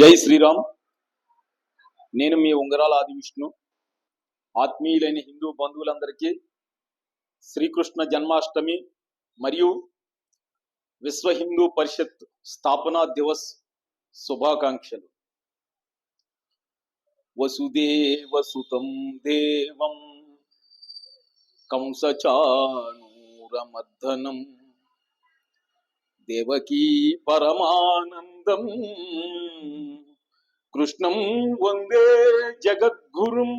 జై శ్రీరామ్. నేను మీ ఉంగరాల ఆది విష్ణు. ఆత్మీయులైన హిందూ బంధువులందరికీ శ్రీకృష్ణ జన్మాష్టమి మరియు విశ్వ హిందూ పరిషత్ స్థాపనా దివస్ శుభాకాంక్షలు. వసుదేవసుతం దేవం కంసచానూరమర్దనం దేవకీ పరమానందం కృష్ణం వందే జగద్గురుం.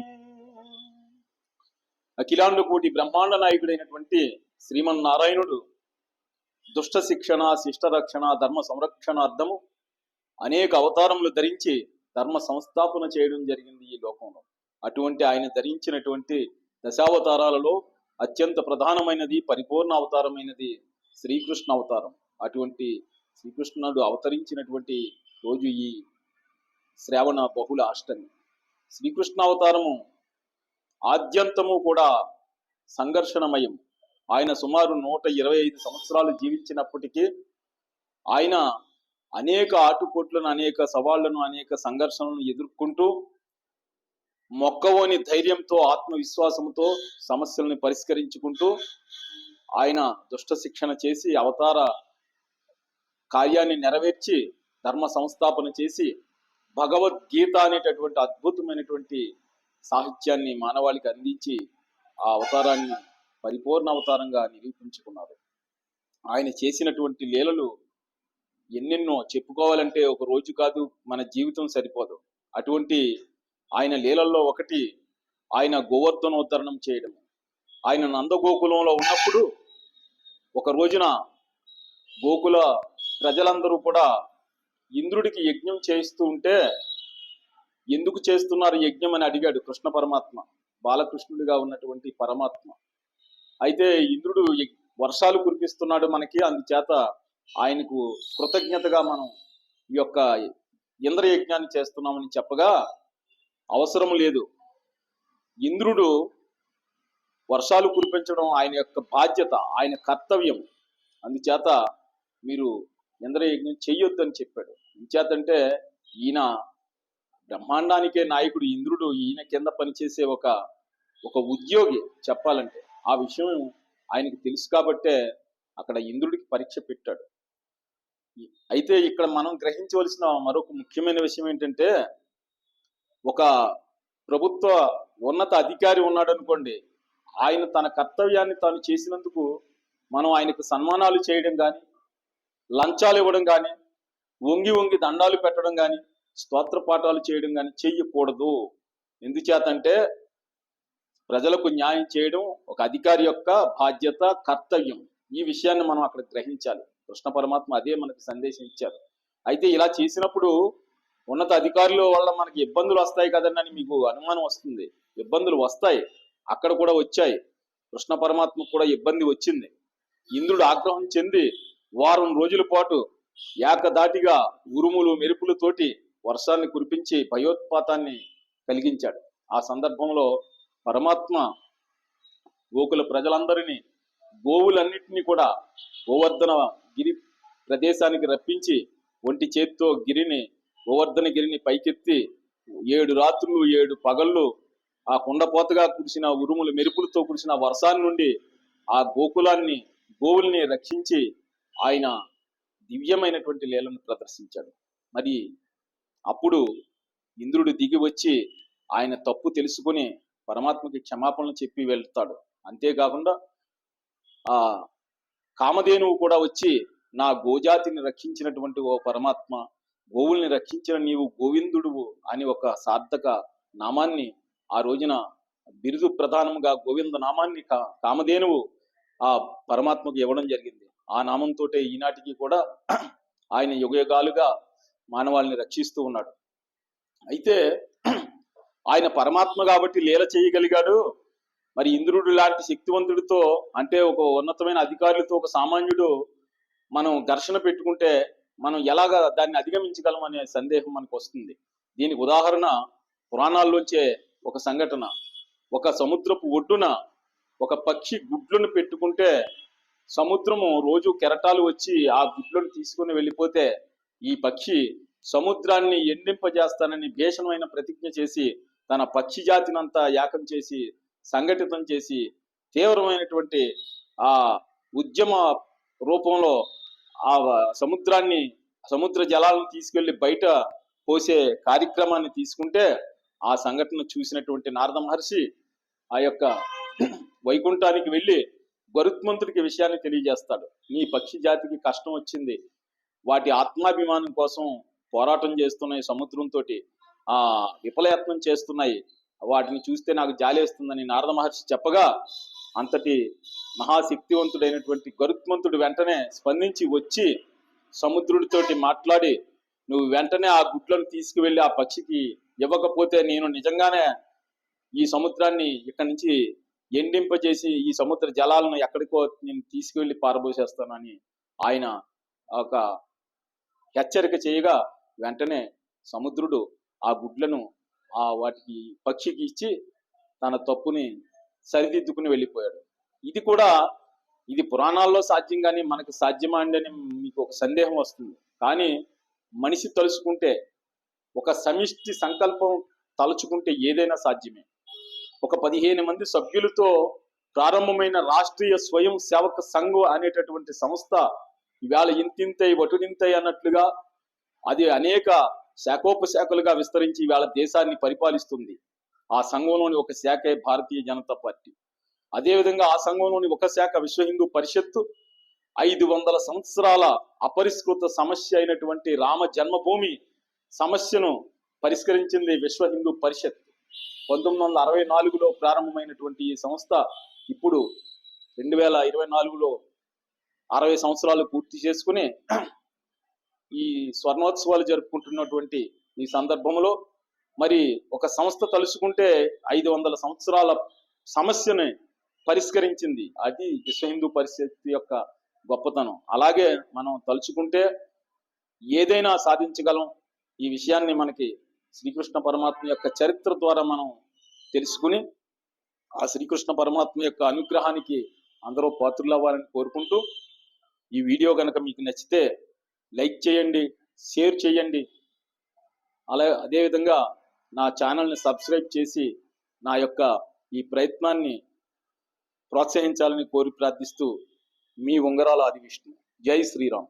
అఖిలాండకోటి బ్రహ్మాండ నాయకుడైనటువంటి శ్రీమన్నారాయణుడు దుష్ట శిక్షణ, శిష్ట రక్షణ, ధర్మ సంరక్షణార్థము అనేక అవతారములు ధరించి ధర్మ సంస్థాపన చేయడం జరిగింది ఈ లోకంలో. అటువంటి ఆయన ధరించినటువంటి దశావతారాలలో అత్యంత ప్రధానమైనది, పరిపూర్ణ అవతారమైనది శ్రీకృష్ణ అవతారం. అటువంటి శ్రీకృష్ణుడు అవతరించినటువంటి రోజు ఈ శ్రావణ బహుళ అష్టమి. శ్రీకృష్ణ అవతారము ఆద్యంతము కూడా సంఘర్షణమయం. ఆయన సుమారు 125 సంవత్సరాలు జీవించినప్పటికీ ఆయన అనేక ఆటుపోట్లను, అనేక సవాళ్లను, అనేక సంఘర్షణలను ఎదుర్కొంటూ మొక్కవోని ధైర్యంతో, ఆత్మవిశ్వాసంతో సమస్యలను పరిష్కరించుకుంటూ ఆయన దుష్ట శిక్షణ చేసి అవతార కార్యాన్ని నెరవేర్చి ధర్మ సంస్థాపన చేసి భగవద్గీత అనేటటువంటి అద్భుతమైనటువంటి సాహిత్యాన్ని మానవాళికి అందించి ఆ అవతారాన్ని పరిపూర్ణ అవతారంగా నిరూపించుకున్నారు. ఆయన చేసినటువంటి లీలలు ఎన్నెన్నో, చెప్పుకోవాలంటే ఒక రోజు కాదు, మన జీవితం సరిపోదు. అటువంటి ఆయన లీలల్లో ఒకటి ఆయన గోవర్ధనోద్ధరణం చేయడం. ఆయన నందగోకులంలో ఉన్నప్పుడు ఒక రోజున గోకుల ప్రజలందరూ కూడా ఇంద్రుడికి యజ్ఞం చేయిస్తూ ఉంటే, ఎందుకు చేస్తున్నారు యజ్ఞం అని అడిగాడు కృష్ణ పరమాత్మ, బాలకృష్ణుడిగా ఉన్నటువంటి పరమాత్మ. అయితే ఇంద్రుడు వర్షాలు కురిపిస్తున్నాడు మనకి, అందుచేత ఆయనకు కృతజ్ఞతగా మనం ఈ యొక్క ఇంద్రయజ్ఞాన్ని చేస్తున్నామని చెప్పగా, అవసరం లేదు, ఇంద్రుడు వర్షాలు కురిపించడం ఆయన యొక్క బాధ్యత, ఆయన కర్తవ్యం, అందుచేత మీరు ఇంద్రయజ్ఞం చెయ్యొద్దని చెప్పాడు. ఇంచేతంటే ఈయన బ్రహ్మాండానికే నాయకుడు ఇంద్రుడు, ఈయన కింద పనిచేసే ఒక ఉద్యోగి చెప్పాలంటే. ఆ విషయం ఆయనకు తెలుసు కాబట్టే అక్కడ ఇంద్రుడికి పరీక్ష పెట్టాడు. అయితే ఇక్కడ మనం గ్రహించవలసిన మరొక ముఖ్యమైన విషయం ఏంటంటే, ఒక ప్రభుత్వ ఉన్నత అధికారి ఉన్నాడు అనుకోండి, ఆయన తన కర్తవ్యాన్ని తాను చేసినందుకు మనం ఆయనకు సన్మానాలు చేయడం కానీ, లంచాలు ఇవ్వడం కానీ, వంగి వంగి దండాలు పెట్టడం కానీ, స్తోత్ర పాఠాలు చేయడం కానీ చెయ్యకూడదు. ఎందుచేతంటే ప్రజలకు న్యాయం చేయడం ఒక అధికారి యొక్క బాధ్యత, కర్తవ్యం. ఈ విషయాన్ని మనం అక్కడ గ్రహించాలి. కృష్ణ పరమాత్మ అదే మనకు సందేశం ఇచ్చారు. అయితే ఇలా చేసినప్పుడు ఉన్నత అధికారుల వల్ల మనకి ఇబ్బందులు వస్తాయి కదండి మీకు అనుమానం వస్తుంది. ఇబ్బందులు వస్తాయి, అక్కడ కూడా వచ్చాయి. కృష్ణ పరమాత్మకు కూడా ఇబ్బంది వచ్చింది. ఇంద్రుడు ఆగ్రహం చెంది వారం రోజుల పాటు ఏకదాటిగా ఉరుములు మెరుపులతోటి వర్షాన్ని కురిపించి భయోత్పాతాన్ని కలిగించాడు. ఆ సందర్భంలో పరమాత్మ గోకుల ప్రజలందరినీ, గోవులన్నింటినీ కూడా గోవర్ధన గిరి ప్రదేశానికి రప్పించి ఒంటి చేత్తో గోవర్ధన గిరిని పైకెత్తి 7 రాత్రులు 7 పగళ్ళు ఆ కుండపోతగా కురిసిన ఉరుములు మెరుపులతో కురిసిన వర్షాన్ని నుండి ఆ గోవుల్ని రక్షించి ఆయన దివ్యమైనటువంటి లీలను ప్రదర్శించాడు. మరి అప్పుడు ఇంద్రుడు దిగి వచ్చి ఆయన తప్పు తెలుసుకుని పరమాత్మకి క్షమాపణలు చెప్పి వెళ్తాడు. అంతేకాకుండా ఆ కామధేనువు కూడా వచ్చి, నా గోజాతిని రక్షించినటువంటి ఓ పరమాత్మ, గోవుల్ని రక్షించిన నీవు గోవిందుడువు అని ఒక సార్థక నామాన్ని ఆ రోజున బిరుదు ప్రధానముగా గోవింద నామాన్ని కామధేనువు ఆ పరమాత్మకు ఇవ్వడం జరిగింది. ఆ నామంతో ఈనాటికి కూడా ఆయన యుగయుగాలుగా మానవాళిని రక్షిస్తూ ఉన్నాడు. అయితే ఆయన పరమాత్మ కాబట్టి లీల చేయగలిగాడు. మరి ఇంద్రుడు లాంటి శక్తివంతుడితో, అంటే ఒక ఉన్నతమైన అధికారులతో ఒక సామాన్యుడు మనం ఘర్షణ పెట్టుకుంటే మనం ఎలాగా దాన్ని అధిగమించగలం అనే సందేహం మనకు వస్తుంది. దీనికి ఉదాహరణ పురాణాల్లోంచే ఒక సంఘటన. ఒక సముద్రపు ఒడ్డున ఒక పక్షి గుడ్లను పెట్టుకుంటే సముద్రము రోజు కెరటాలు వచ్చి ఆ గుడ్లను తీసుకుని వెళ్ళిపోతే ఈ పక్షి సముద్రాన్ని ఎండింపజేస్తానని భీషణమైన ప్రతిజ్ఞ చేసి తన పక్షి జాతినంతా ఏకం చేసి సంఘటితం చేసి తీవ్రమైనటువంటి ఆ ఉద్యమ రూపంలో ఆ సముద్ర జలాలను తీసుకెళ్లి బయట పోసే కార్యక్రమాన్ని తీసుకుంటే ఆ సంఘటన చూసినటువంటి నారద మహర్షి ఆ యొక్క వైకుంఠానికి వెళ్ళి గరుత్మంతుడికి విషయాన్ని తెలియజేస్తాడు. నీ పక్షి జాతికి కష్టం వచ్చింది, వాటి ఆత్మాభిమానం కోసం పోరాటం చేస్తున్నాయి, సముద్రంతో ఆ విఫలయత్నం చేస్తున్నాయి, వాటిని చూస్తే నాకు జాలేస్తుందని నారద మహర్షి చెప్పగా అంతటి మహాశక్తివంతుడైనటువంటి గరుత్మంతుడు వెంటనే స్పందించి వచ్చి సముద్రుడితోటి మాట్లాడి, నువ్వు వెంటనే ఆ గుడ్లను తీసుకువెళ్ళి ఆ పక్షికి ఇవ్వకపోతే నేను నిజంగానే ఈ సముద్రాన్ని ఇక్కడి నుంచి ఎండింపజేసి ఈ సముద్ర జలాలను ఎక్కడికో నేను తీసుకువెళ్ళి పారబోసేస్తానని ఆయన ఒక హెచ్చరిక చేయగా వెంటనే సముద్రుడు ఆ గుడ్లను వాటికి పక్షికి ఇచ్చి తన తప్పుని సరిదిద్దుకుని వెళ్ళిపోయాడు. ఇది పురాణాల్లో సాధ్యం, కానీ మనకు సాధ్యమా అండి అని మీకు ఒక సందేహం వస్తుంది. కానీ మనిషి తలుచుకుంటే, ఒక సమిష్టి సంకల్పం తలుచుకుంటే ఏదైనా సాధ్యమే. ఒక 15 మంది సభ్యులతో ప్రారంభమైన రాష్ట్రీయ స్వయం సేవక సంఘం అనేటటువంటి సంస్థ ఇవాళ ఇంతింతై వటుడింతై అన్నట్లుగా అది అనేక శాఖోపశాఖలుగా విస్తరించి ఇవాళ దేశాన్ని పరిపాలిస్తుంది. ఆ సంఘంలోని ఒక శాఖే భారతీయ జనతా పార్టీ. అదేవిధంగా ఆ సంఘంలోని ఒక శాఖ విశ్వ హిందూ పరిషత్తు 500 సంవత్సరాల అపరిష్కృత సమస్య అయినటువంటి రామ జన్మభూమి సమస్యను పరిష్కరించింది విశ్వ హిందూ పరిషత్. 1964లో ప్రారంభమైనటువంటి ఈ సంస్థ ఇప్పుడు 2024లో 60 సంవత్సరాలు పూర్తి చేసుకుని ఈ స్వర్ణోత్సవాలు జరుపుకుంటున్నటువంటి ఈ సందర్భంలో మరి ఒక సంస్థ తలుచుకుంటే 500 సంవత్సరాల సమస్యని పరిష్కరించింది. అది విశ్వ హిందూ పరిషత్ యొక్క గొప్పతనం. అలాగే మనం తలుచుకుంటే ఏదైనా సాధించగలం. ఈ విషయాన్ని మనకి శ్రీకృష్ణ పరమాత్మ యొక్క చరిత్ర ద్వారా మనం తెలుసుకుని ఆ శ్రీకృష్ణ పరమాత్మ యొక్క అనుగ్రహానికి అందరూ పాత్రులు అవ్వాలని కోరుకుంటూ, ఈ వీడియో కనుక మీకు నచ్చితే లైక్ చేయండి, షేర్ చేయండి. అదేవిధంగా నా ఛానల్ని సబ్స్క్రైబ్ చేసి నా యొక్క ఈ ప్రయత్నాన్ని ప్రోత్సహించాలని కోరి ప్రార్థిస్తూ, మీ ఉంగరాల ఆది విష్ణు. జై శ్రీరామ్.